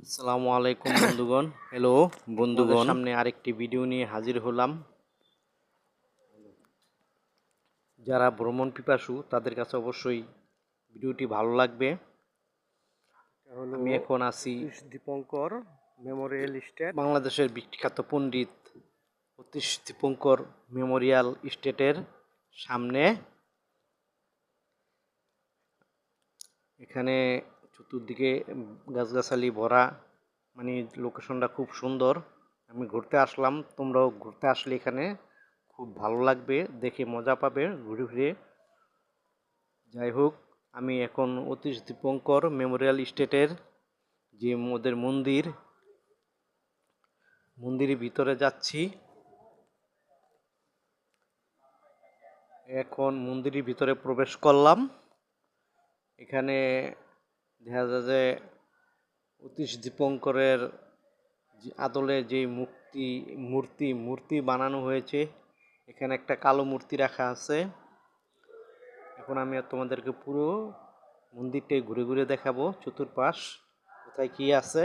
আসসালামু আলাইকুম বন্ধুগণ। হ্যালো বন্ধুগণ, সামনে আরেকটি ভিডিও নিয়ে হাজির হলাম। যারা ভ্রমণ পিপাসু তাদের কাছে অবশ্যই ভিডিওটি ভালো লাগবে। আমি এখন আছি দীপঙ্কর মেমোরিয়াল স্টেট। বাংলাদেশের বিখ্যাত পণ্ডিত অতীশ দীপঙ্কর মেমোরিয়াল স্টেটের সামনে। এখানে চতুর্দিকে গাছগাছালি ভরা, মানে লোকেশনটা খুব সুন্দর। আমি ঘুরতে আসলাম, তোমরাও ঘুরতে আসলে এখানে খুব ভালো লাগবে, দেখে মজা পাবে ঘুরে ঘুরে। যাই হোক, আমি এখন অতীশ দীপঙ্কর মেমোরিয়াল স্টেটের যে ওদের মন্দিরের ভিতরে যাচ্ছি। এখন মন্দিরের ভিতরে প্রবেশ করলাম। এখানে দেখা যায় যে অতীশ দীপঙ্করের আদলে যে মূর্তি বানানো হয়েছে। এখানে একটা কালো মূর্তি রাখা আছে। এখন আমি তোমাদেরকে পুরো মন্দিরটাই ঘুরে ঘুরে দেখাবো, চতুর্পাশ কোথায় কি আছে।